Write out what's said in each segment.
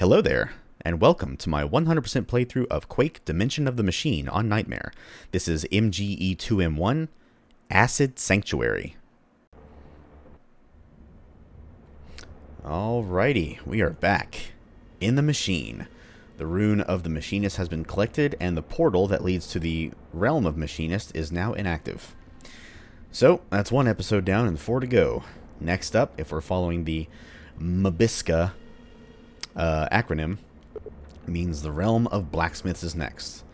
Hello there, and welcome to my 100% playthrough of Quake Dimension of the Machine on Nightmare. This is MGE2M1, Acid Sanctuary. Alrighty, we are back in the machine. The rune of the Machinist has been collected, and the portal that leads to the realm of Machinist is now inactive. So, that's one episode down and 4 to go. Next up, if we're following the MBISCA acronym, means the realm of Blacksmiths is next.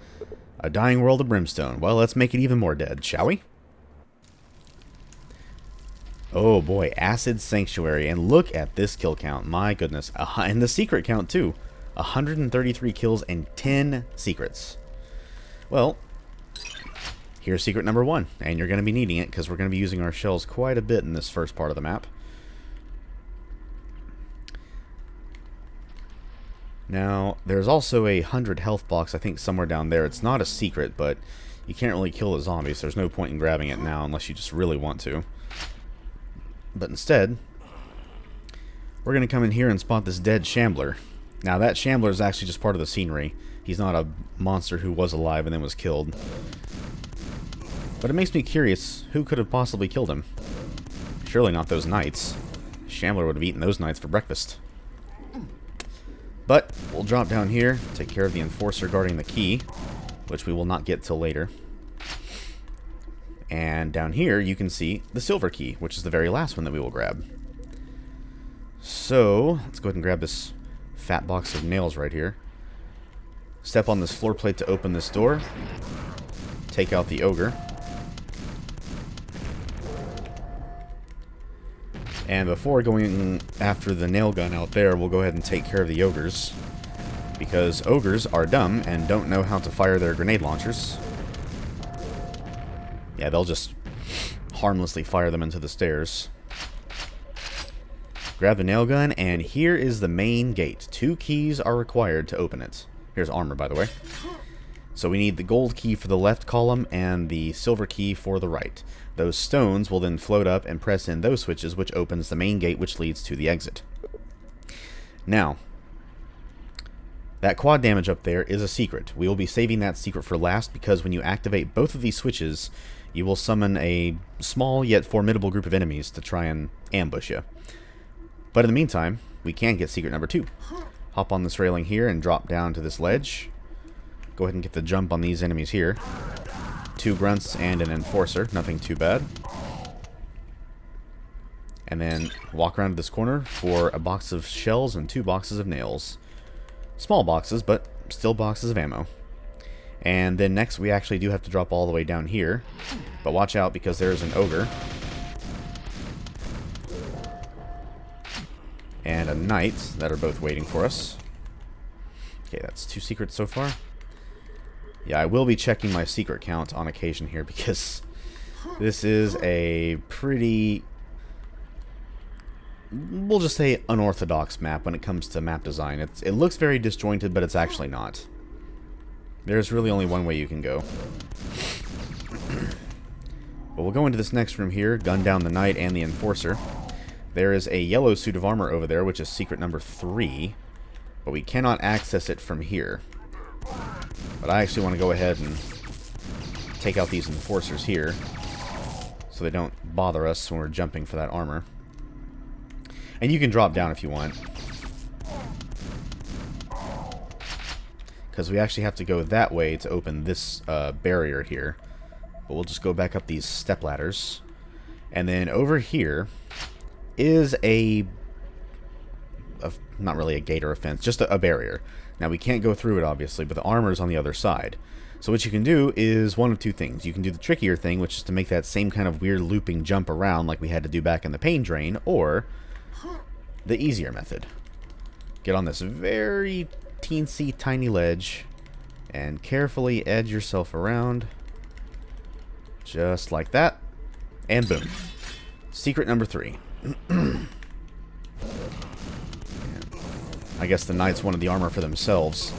A dying world of brimstone. Well, let's make it even more dead, shall we? Oh boy, Acid Sanctuary, and look at this kill count, my goodness. And the secret count too. 133 kills and 10 secrets. Well, here's secret number 1, and you're going to be needing it because we're going to be using our shells quite a bit in this first part of the map. Now, there's also a 100 health box, I think, somewhere down there. It's not a secret, but you can't really kill the zombies. There's no point in grabbing it now unless you just really want to. But instead, we're going to come in here and spot this dead Shambler. Now, that Shambler is actually just part of the scenery. He's not a monster who was alive and then was killed. But it makes me curious, who could have possibly killed him? Surely not those knights. Shambler would have eaten those knights for breakfast. But we'll drop down here, take care of the enforcer guarding the key, which we will not get till later. And down here you can see the silver key, which is the very last one that we will grab. So, let's go ahead and grab this fat box of nails right here. Step on this floor plate to open this door. Take out the ogre. And before going after the nail gun out there, we'll go ahead and take care of the ogres. Because ogres are dumb and don't know how to fire their grenade launchers. Yeah, they'll just harmlessly fire them into the stairs. Grab the nail gun, and here is the main gate. 2 keys are required to open it. Here's armor, by the way. So we need the gold key for the left column and the silver key for the right. Those stones will then float up and press in those switches, which opens the main gate, which leads to the exit. Now, that quad damage up there is a secret. We will be saving that secret for last because when you activate both of these switches, you will summon a small yet formidable group of enemies to try and ambush you. But in the meantime, we can get secret number 2. Hop on this railing here and drop down to this ledge. Go ahead and get the jump on these enemies here. 2 grunts and an enforcer, nothing too bad. And then walk around to this corner for a box of shells and 2 boxes of nails. Small boxes, but still boxes of ammo. And then next we actually do have to drop all the way down here. But watch out because there's an ogre. And a knight that are both waiting for us. Okay, that's 2 secrets so far. Yeah, I will be checking my secret count on occasion here because this is a pretty, we'll just say, unorthodox map when it comes to map design. It looks very disjointed, but it's actually not. There's really only one way you can go. But we'll go into this next room here, gun down the knight and the enforcer. There is a yellow suit of armor over there, which is secret number 3, but we cannot access it from here. But I actually want to go ahead and take out these enforcers here so they don't bother us when we're jumping for that armor. And you can drop down if you want, because we actually have to go that way to open this barrier here. But we'll just go back up these step ladders. And then over here is not really a gate or a fence, just a barrier. Now, we can't go through it, obviously, but the armor is on the other side. So what you can do is one of 2 things. You can do the trickier thing, which is to make that same kind of weird looping jump around like we had to do back in the pain drain, or the easier method. Get on this very teensy tiny ledge and carefully edge yourself around. Just like that. And boom. Secret number 3. I guess the knights wanted the armor for themselves.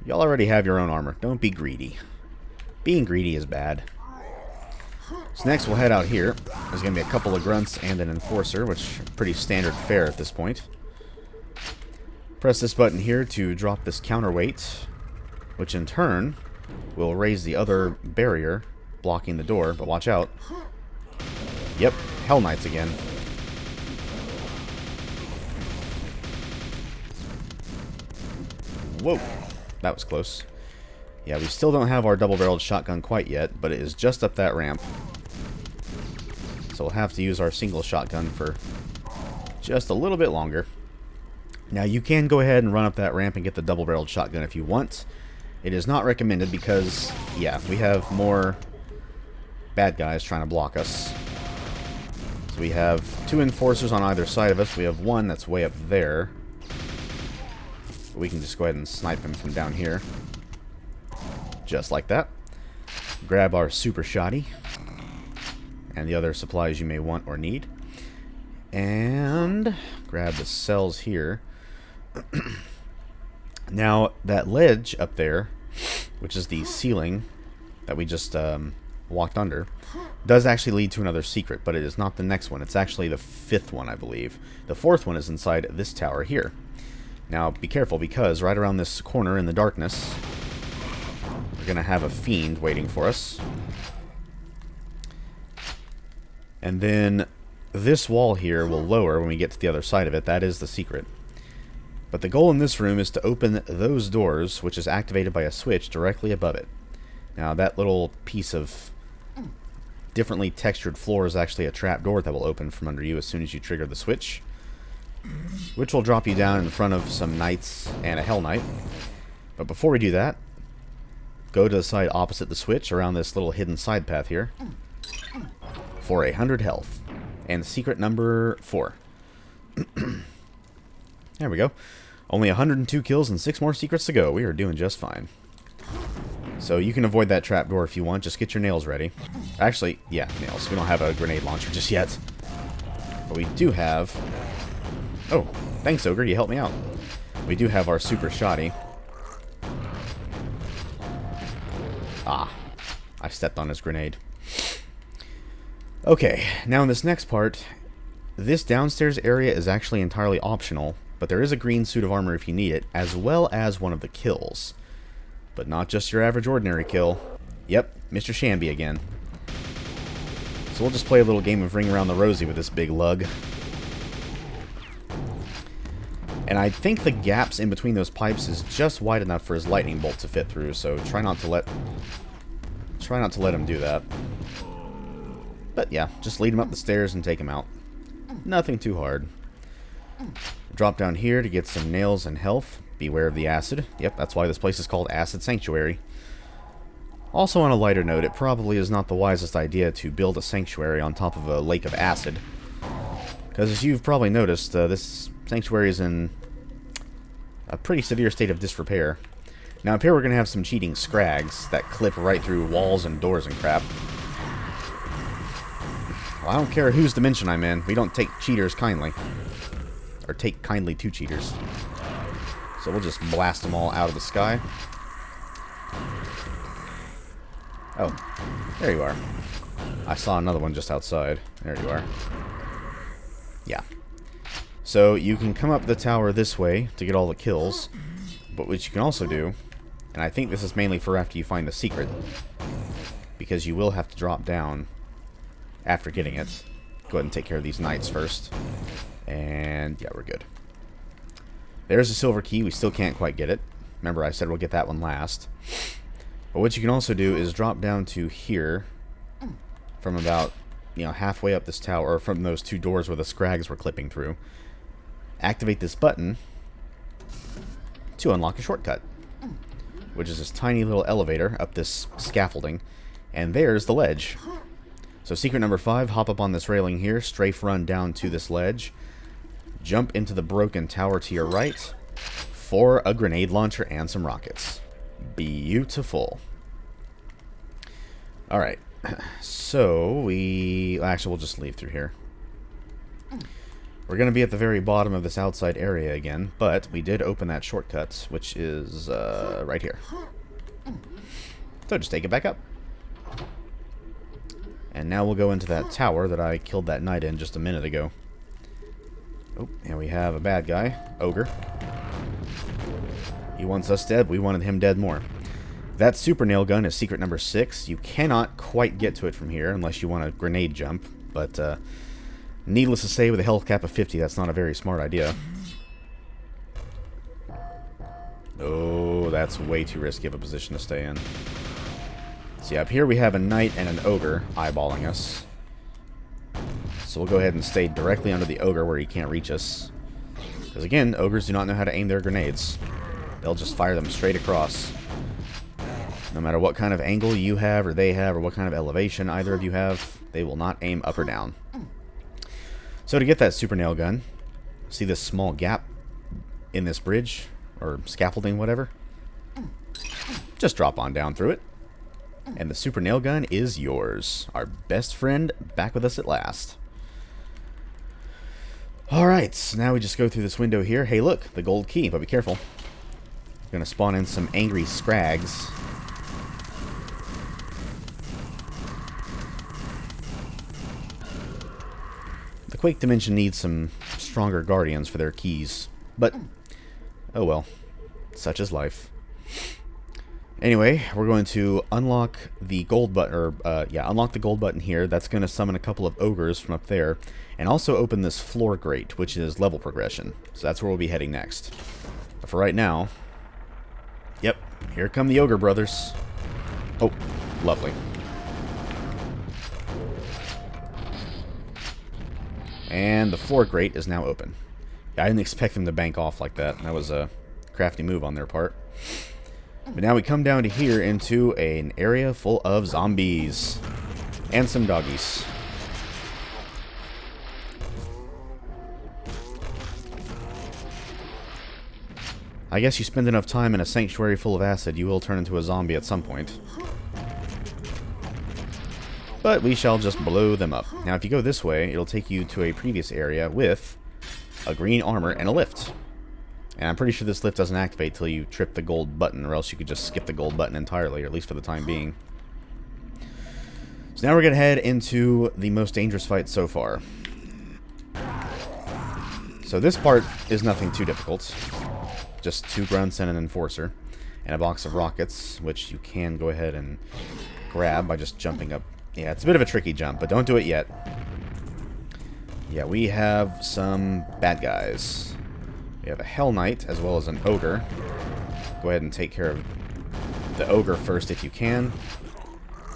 Y'all already have your own armor. Don't be greedy. Being greedy is bad. So next we'll head out here. There's going to be a couple of grunts and an enforcer, which is pretty standard fare at this point. Press this button here to drop this counterweight, which in turn will raise the other barrier blocking the door, but watch out. Yep, Hell Knights again. Whoa, that was close. Yeah, we still don't have our double-barreled shotgun quite yet, but it is just up that ramp. So we'll have to use our single shotgun for just a little bit longer. Now you can go ahead and run up that ramp and get the double-barreled shotgun if you want. It is not recommended because, yeah, we have more bad guys trying to block us. So we have 2 enforcers on either side of us. We have one that's way up there. We can just go ahead and snipe him from down here. Just like that. Grab our super shotty and the other supplies you may want or need. And grab the cells here. Now, that ledge up there, which is the ceiling that we just walked under, does actually lead to another secret, but it is not the next one. It's actually the 5th one, I believe. The 4th one is inside this tower here. Now, be careful, because right around this corner in the darkness, we're going to have a fiend waiting for us. And then this wall here will lower when we get to the other side of it. That is the secret. But the goal in this room is to open those doors, which is activated by a switch directly above it. Now, that little piece of differently textured floor is actually a trap door that will open from under you as soon as you trigger the switch, which will drop you down in front of some knights and a Hell Knight. But before we do that, go to the side opposite the switch around this little hidden side path here for 100 health. And secret number 4. There we go. Only 102 kills and 6 more secrets to go. We are doing just fine. So you can avoid that trapdoor if you want. Just get your nails ready. Actually, yeah, nails. We don't have a grenade launcher just yet. But we do have... Oh, thanks, Ogre. You helped me out. We do have our super shotty. Ah, I stepped on his grenade. Okay, now in this next part, this downstairs area is actually entirely optional, but there is a green suit of armor if you need it, as well as one of the kills. But not just your average ordinary kill. Yep, Mr. Shamby again. So we'll just play a little game of Ring Around the Rosie with this big lug. And I think the gaps in between those pipes is just wide enough for his lightning bolt to fit through, so try not to let him do that. But yeah, just lead him up the stairs and take him out. Nothing too hard. Drop down here to get some nails and health. Beware of the acid. Yep, that's why this place is called Acid Sanctuary. Also, on a lighter note, it probably is not the wisest idea to build a sanctuary on top of a lake of acid. Because as you've probably noticed, this sanctuary is in a pretty severe state of disrepair. Now up here we're going to have some cheating Scrags that clip right through walls and doors and crap. Well, I don't care whose dimension I'm in. We don't take cheaters kindly. Or take kindly to cheaters. So we'll just blast them all out of the sky. Oh, there you are. I saw another one just outside. There you are. Yeah. So you can come up the tower this way to get all the kills. But what you can also do, and I think this is mainly for after you find the secret, because you will have to drop down after getting it. Go ahead and take care of these knights first. And yeah, we're good. There's a silver key. We still can't quite get it. Remember, I said we'll get that one last. But what you can also do is drop down to here from about, halfway up this tower, or from those 2 doors where the Scrags were clipping through. Activate this button to unlock a shortcut, which is this tiny little elevator up this scaffolding. And there's the ledge. So secret number 5, hop up on this railing here, strafe run down to this ledge, jump into the broken tower to your right for a grenade launcher and some rockets. Beautiful. Alright, so actually we'll just leave through here. We're going to be at the very bottom of this outside area again, but we did open that shortcut, which is right here. So just take it back up. And now we'll go into that tower that I killed that knight in just a minute ago. Oh, and we have a bad guy, Ogre. He wants us dead. We wanted him dead more. That super nail gun is secret number 6. You cannot quite get to it from here unless you want a grenade jump. But needless to say, with a health cap of 50, that's not a very smart idea. Oh, that's way too risky of a position to stay in. See, up here we have a knight and an ogre eyeballing us. So we'll go ahead and stay directly under the ogre where he can't reach us. Because again, ogres do not know how to aim their grenades. They'll just fire them straight across. No matter what kind of angle you have or they have or what kind of elevation either of you have, they will not aim up or down. So to get that super nail gun, see this small gap in this bridge or scaffolding, whatever? Just drop on down through it. And the super nail gun is yours. Our best friend back with us at last. Alright, so now we just go through this window here. Hey look, the gold key, but be careful. We're going to spawn in some angry Scrags. The Quake dimension needs some stronger guardians for their keys. But, oh well. Such is life. Anyway, we're going to unlock the gold button, or, unlock the gold button here. That's going to summon a couple of ogres from up there. And also open this floor grate, which is level progression. So that's where we'll be heading next. But for right now, yep, here come the ogre brothers. Oh, lovely. And the floor grate is now open. I didn't expect them to bank off like that. That was a crafty move on their part. But now we come down to here into an area full of zombies. And some doggies. I guess you spend enough time in a sanctuary full of acid, you will turn into a zombie at some point. But we shall just blow them up. Now if you go this way, it'll take you to a previous area with a green armor and a lift. And I'm pretty sure this lift doesn't activate till you trip the gold button, or else you could just skip the gold button entirely, or at least for the time being. So now we're going to head into the most dangerous fight so far. So this part is nothing too difficult. Just 2 grunts and an enforcer. And a box of rockets, which you can go ahead and grab by just jumping up. Yeah, it's a bit of a tricky jump, but don't do it yet. Yeah, we have some bad guys. We have a Hell Knight as well as an Ogre. Go ahead and take care of the Ogre first if you can.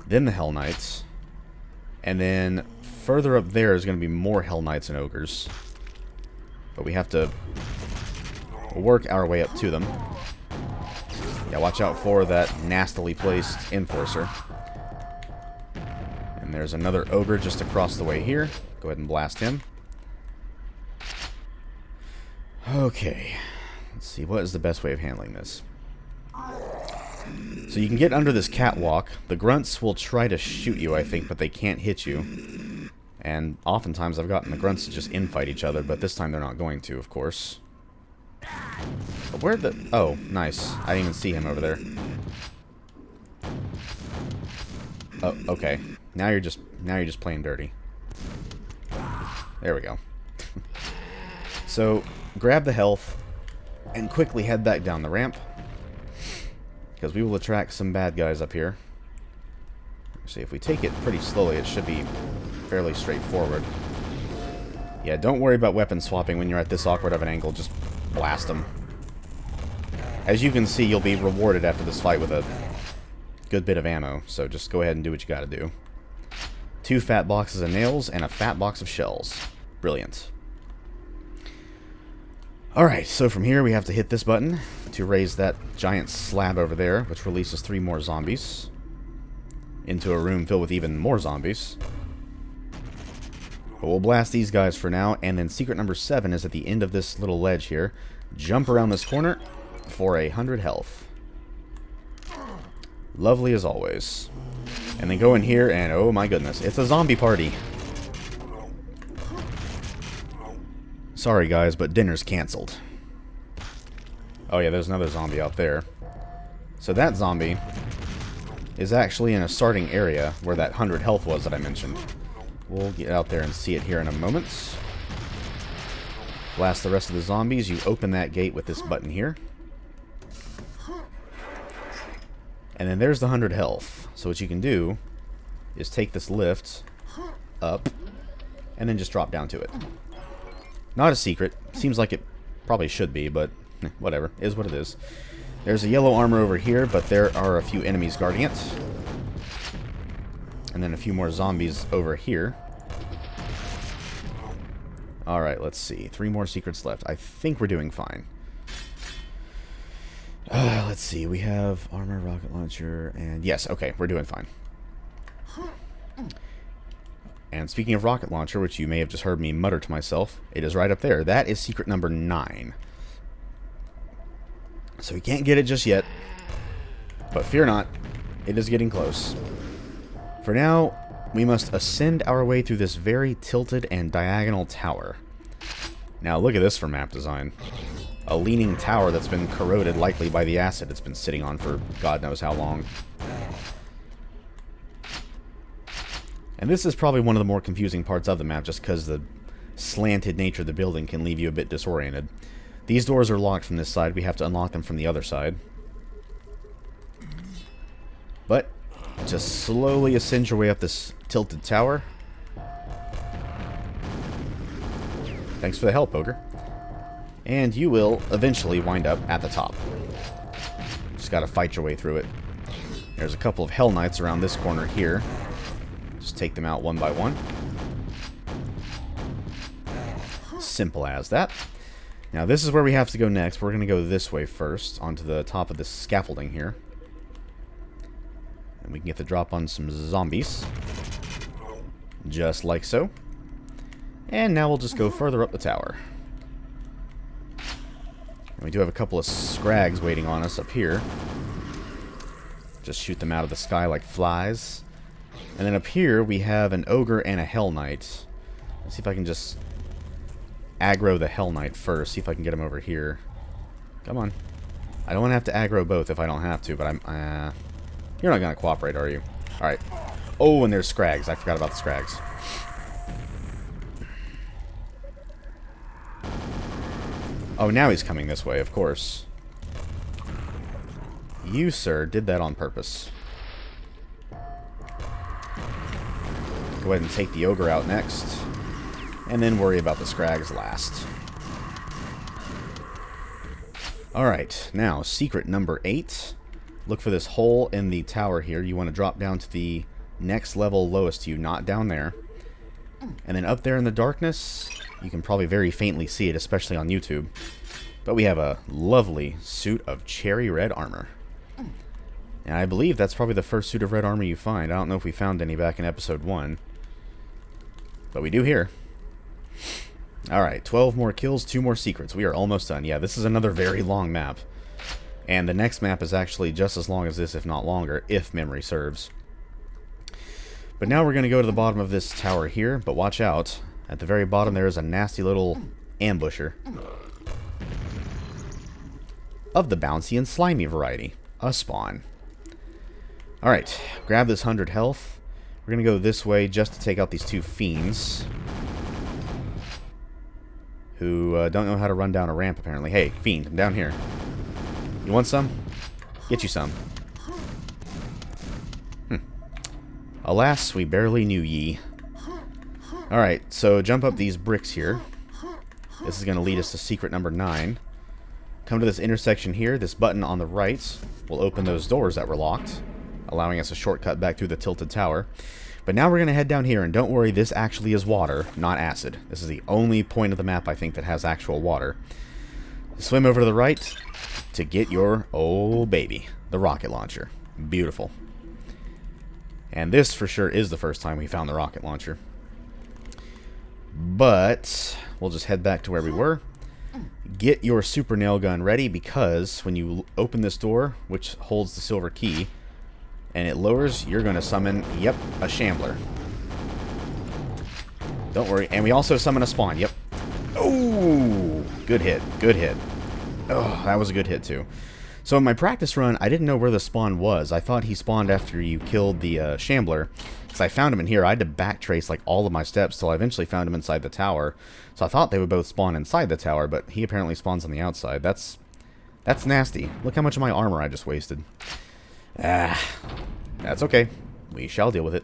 Then the Hell Knights. And then further up there is going to be more Hell Knights and Ogres. But we have to work our way up to them. Yeah, watch out for that nastily placed Enforcer. And there's another Ogre just across the way here. Go ahead and blast him. Okay. Let's see, what is the best way of handling this? So you can get under this catwalk. The grunts will try to shoot you, I think, but they can't hit you. And oftentimes I've gotten the grunts to just infight each other, but this time they're not going to, of course. But where'd the... Oh, nice. I didn't even see him over there. Oh, okay. Now you're just playing dirty. There we go. So, grab the health and quickly head back down the ramp. Because we will attract some bad guys up here. See, if we take it pretty slowly, it should be fairly straightforward. Yeah, don't worry about weapon swapping when you're at this awkward of an angle. Just blast them. As you can see, you'll be rewarded after this fight with a good bit of ammo. So just go ahead and do what you gotta do. 2 fat boxes of nails and a fat box of shells. Brilliant. Alright, so from here we have to hit this button to raise that giant slab over there, which releases 3 more zombies into a room filled with even more zombies. But we'll blast these guys for now, and then secret number 7 is at the end of this little ledge here. Jump around this corner for 100 health. Lovely as always. And then go in here and, oh my goodness, it's a zombie party. Sorry guys, but dinner's cancelled. Oh yeah, there's another zombie out there. So that zombie is actually in a starting area where that 100 health was that I mentioned. We'll get out there and see it here in a moment. Blast the rest of the zombies. You open that gate with this button here. And then there's the 100 health. So what you can do is take this lift up and then just drop down to it. Not a secret. Seems like it probably should be, but whatever. Is what it is. There's a yellow armor over here, but there are a few enemies guarding it. And then a few more zombies over here. Alright, let's see. 3 more secrets left. I think we're doing fine. Let's see. We have armor, rocket launcher, and... Yes, okay, we're doing fine. And speaking of rocket launcher, which you may have just heard me mutter to myself, it is right up there. That is secret number 9. So we can't get it just yet. But fear not, it is getting close. For now, we must ascend our way through this very tilted and diagonal tower. Now look at this for map design. A leaning tower that's been corroded, likely by the acid it's been sitting on for God knows how long. And this is probably one of the more confusing parts of the map, just because the slanted nature of the building can leave you a bit disoriented. These doors are locked from this side. We have to unlock them from the other side. But just slowly ascend your way up this tilted tower. Thanks for the help, Ogre. And you will eventually wind up at the top. Just gotta fight your way through it. There's a couple of Hell Knights around this corner here. Just take them out one by one. Simple as that. Now this is where we have to go next. We're gonna go this way first, onto the top of this scaffolding here. And we can get the drop on some zombies. Just like so. And now we'll just go further up the tower. And we do have a couple of Scrags waiting on us up here. Just shoot them out of the sky like flies. And then up here we have an Ogre and a Hell Knight. Let's see if I can just aggro the Hell Knight first. See if I can get him over here. Come on. I don't want to have to aggro both if I don't have to, but I'm... You're not going to cooperate, are you? Alright. Oh, and there's Scrags. I forgot about the Scrags. Oh, now he's coming this way, of course. You, sir, did that on purpose. Go ahead and take the Ogre out next. And then worry about the Scrags last. Alright, now, secret number 8. Look for this hole in the tower here. You want to drop down to the next level lowest to you, not down there. And then up there in the darkness, you can probably very faintly see it, especially on YouTube. But we have a lovely suit of cherry red armor. And I believe that's probably the first suit of red armor you find. I don't know if we found any back in episode 1. But we do here. Alright, 12 more kills, 2 more secrets. We are almost done. Yeah, this is another very long map. And the next map is actually just as long as this, if not longer, if memory serves. But now we're going to go to the bottom of this tower here, but watch out. At the very bottom there is a nasty little ambusher. Of the bouncy and slimy variety. A spawn. Alright, grab this 100 health. We're going to go this way just to take out these 2 fiends. Who don't know how to run down a ramp, apparently. Hey, fiend, I'm down here. You want some? Get you some. Alas, we barely knew ye. Alright, so jump up these bricks here. This is going to lead us to secret number 9. Come to this intersection here. This button on the right will open those doors that were locked, allowing us a shortcut back through the tilted tower. But now we're going to head down here, and don't worry, this actually is water, not acid. This is the only point of the map, I think, that has actual water. Swim over to the right to get your, oh baby, the rocket launcher. Beautiful. And this, for sure, is the first time we found the rocket launcher. But we'll just head back to where we were. Get your super nail gun ready, because when you open this door, which holds the silver key, and it lowers, you're going to summon, yep, a shambler. Don't worry. And we also summon a spawn, yep. Oh, good hit, good hit. Oh, that was a good hit, too. So in my practice run, I didn't know where the spawn was. I thought he spawned after you killed the shambler, because I found him in here. I had to backtrace like all of my steps till I eventually found him inside the tower. So I thought they would both spawn inside the tower, but he apparently spawns on the outside. That's nasty. Look how much of my armor I just wasted. That's okay. We shall deal with it.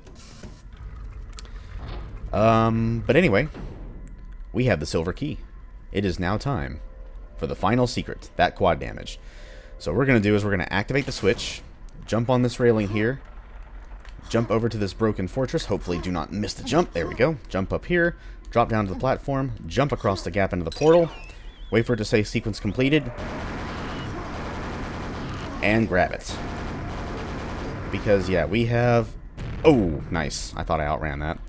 But anyway, we have the silver key. It is now time for the final secret, that quad damage. So what we're going to do is we're going to activate the switch, jump on this railing here, jump over to this broken fortress, hopefully do not miss the jump, there we go, jump up here, drop down to the platform, jump across the gap into the portal, wait for it to say sequence completed, and grab it. Because, yeah, we have... Oh, nice. I thought I outran that.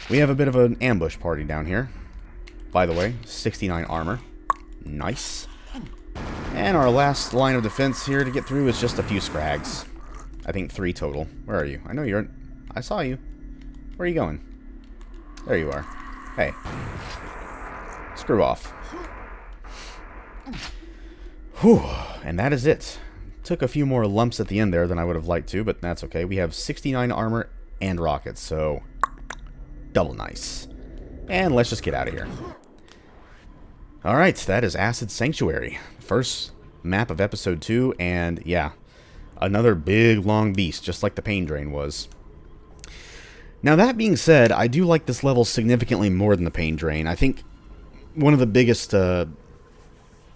We have a bit of an ambush party down here. By the way, 69 armor. Nice. And our last line of defense here to get through is just a few Scrags. I think 3 total. Where are you? I know you're... I saw you. Where are you going? There you are. Hey. Screw off. Whew. And that is it. Took a few more lumps at the end there than I would have liked to, but that's okay. We have 69 armor and rockets, so double nice. And let's just get out of here. Alright, that is Acid Sanctuary. First map of episode 2, and yeah, another big long beast, just like the Pain Drain was. Now that being said, I do like this level significantly more than the Pain Drain. I think one of the biggest...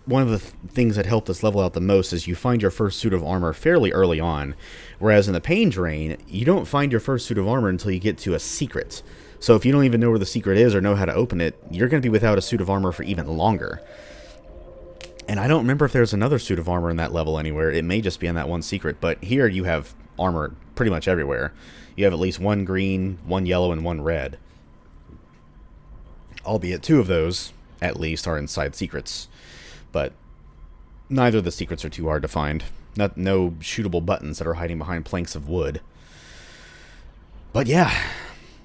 one of the things that helped us level out the most is you find your first suit of armor fairly early on, whereas in the Pain Drain, you don't find your first suit of armor until you get to a secret. So if you don't even know where the secret is or know how to open it, you're going to be without a suit of armor for even longer. And I don't remember if there's another suit of armor in that level anywhere. It may just be in that one secret, but here you have armor pretty much everywhere. You have at least 1 green, 1 yellow, and 1 red. Albeit 2 of those, at least, are inside secrets. But neither of the secrets are too hard to find. No shootable buttons that are hiding behind planks of wood. But yeah,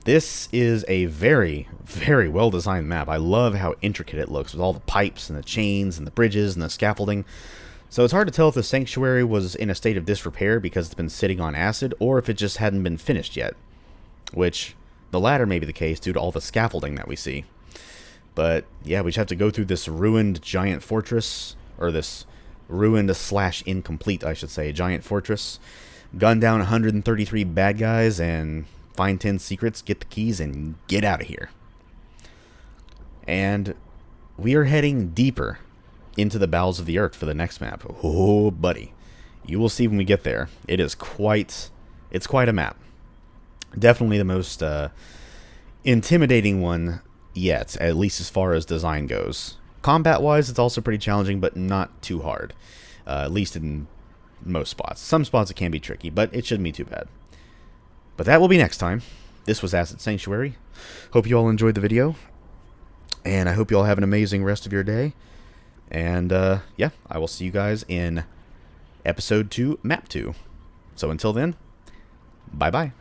this is a very, very well-designed map. I love how intricate it looks with all the pipes and the chains and the bridges and the scaffolding. So it's hard to tell if the sanctuary was in a state of disrepair because it's been sitting on acid, or if it just hadn't been finished yet. Which, the latter may be the case due to all the scaffolding that we see. But, yeah, we just have to go through this ruined giant fortress, or this ruined / incomplete, I should say, giant fortress, gun down 133 bad guys, and find 10 secrets, get the keys, and get out of here. And we are heading deeper into the bowels of the earth for the next map. Oh, buddy. You will see when we get there. It is quite... It's quite a map. Definitely the most intimidating one yet, at least as far as design goes. Combat-wise, it's also pretty challenging, but not too hard. At least in most spots. Some spots it can be tricky, but it shouldn't be too bad. But that will be next time. This was Acid Sanctuary. Hope you all enjoyed the video. And I hope you all have an amazing rest of your day. And, yeah, I will see you guys in Episode 2, Map 2. So until then, bye-bye.